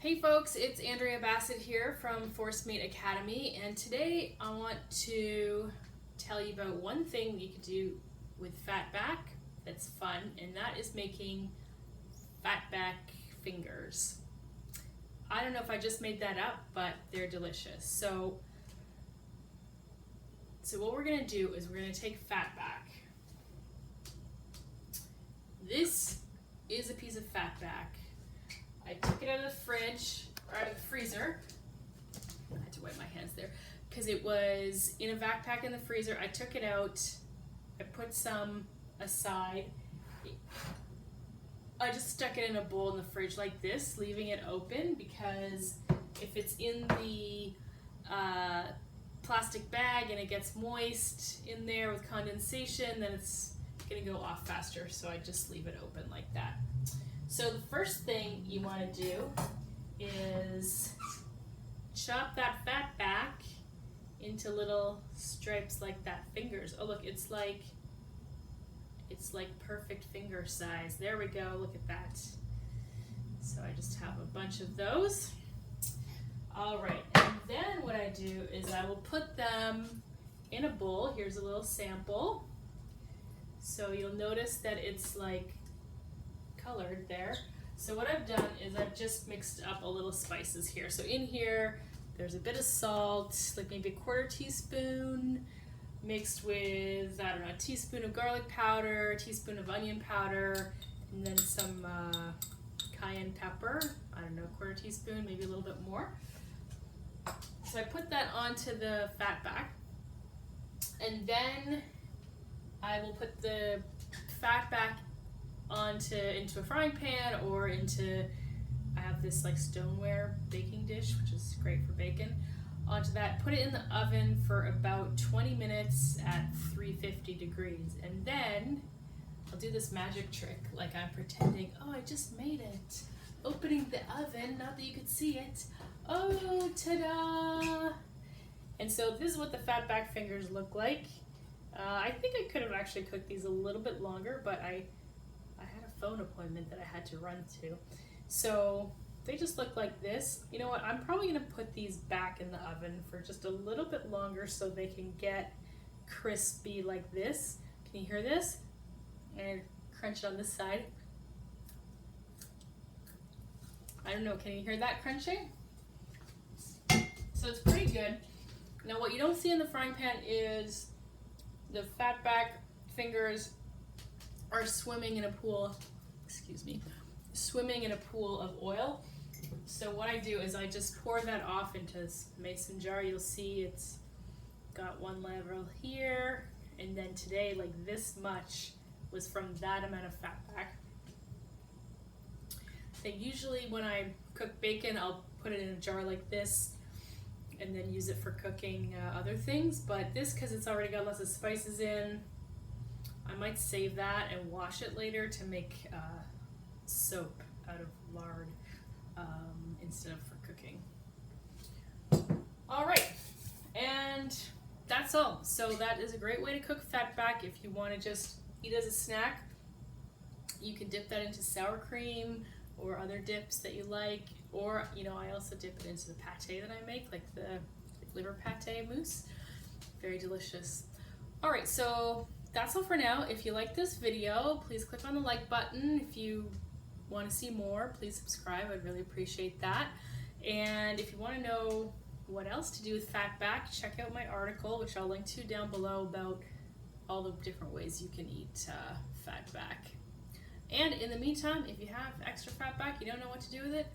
Hey folks, it's Andrea Bassett here from Forcemeat Academy, and today I want to tell you about one thing you could do with Fatback that's fun, and that is making Fatback fingers. I don't know if I just made that up, but they're delicious. So what we're going to do is we're going to take Fatback. This is a piece of Fatback. I took it out of the fridge, or out of the freezer. I had to wipe my hands there, because it was in a backpack in the freezer. I took it out, I put some aside. I just stuck it in a bowl in the fridge like this, leaving it open, because if it's in the plastic bag and it gets moist in there with condensation, then it's gonna go off faster, so I just leave it open like that. So the first thing you want to do is chop that Fatback into little stripes like that, fingers. Oh look, it's like perfect finger size. There we go, look at that. So I just have a bunch of those. All right, and then what I do is I will put them in a bowl. Here's a little sample. So you'll notice that it's like colored there. So what I've done is I've just mixed up a little spices here. So in here, there's a bit of salt, like maybe a quarter teaspoon, mixed with, I don't know, a teaspoon of garlic powder, a teaspoon of onion powder, and then some cayenne pepper, I don't know, a quarter teaspoon, maybe a little bit more. So I put that onto the Fatback, and then I will put the Fatback into a frying pan or into, I have this like stoneware baking dish, which is great for bacon. Onto that, put it in the oven for about 20 minutes at 350 degrees. And then I'll do this magic trick, like I'm pretending, oh, I just made it. Opening the oven, not that you could see it. Oh, ta-da! And so this is what the Fatback fingers look like. I think I could have actually cooked these a little bit longer, but I had a phone appointment that I had to run to. So they just look like this. You know what, I'm probably gonna put these back in the oven for just a little bit longer so they can get crispy like this. Can you hear this? And crunch it on this side. I don't know, can you hear that crunching? So it's pretty good. Now what you don't see in the frying pan is the Fatback fingers are swimming in a pool, swimming in a pool of oil. So what I do is I just pour that off into this mason jar. You'll see it's got one level here, and then today, like this much was from that amount of Fatback. So usually when I cook bacon, I'll put it in a jar like this and then use it for cooking other things, but this, because it's already got lots of spices in, I might save that and wash it later to make soap out of lard instead of for cooking. All right, and that's all. So that is a great way to cook Fatback. If you want to just eat as a snack, you can dip that into sour cream or other dips that you like, or you know, I also dip it into the pate that I make, like the liver pate mousse. Very delicious. All right, so that's all for now. If you like this video, please click on the like button. If you want to see more, please subscribe. I'd really appreciate that. And if you want to know what else to do with Fatback, check out my article, which I'll link to down below, about all the different ways you can eat Fatback. And in the meantime, if you have extra Fatback, you don't know what to do with it,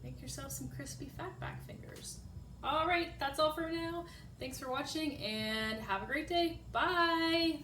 make yourself some crispy Fatback fingers. All right, that's all for now. Thanks for watching and have a great day. Bye.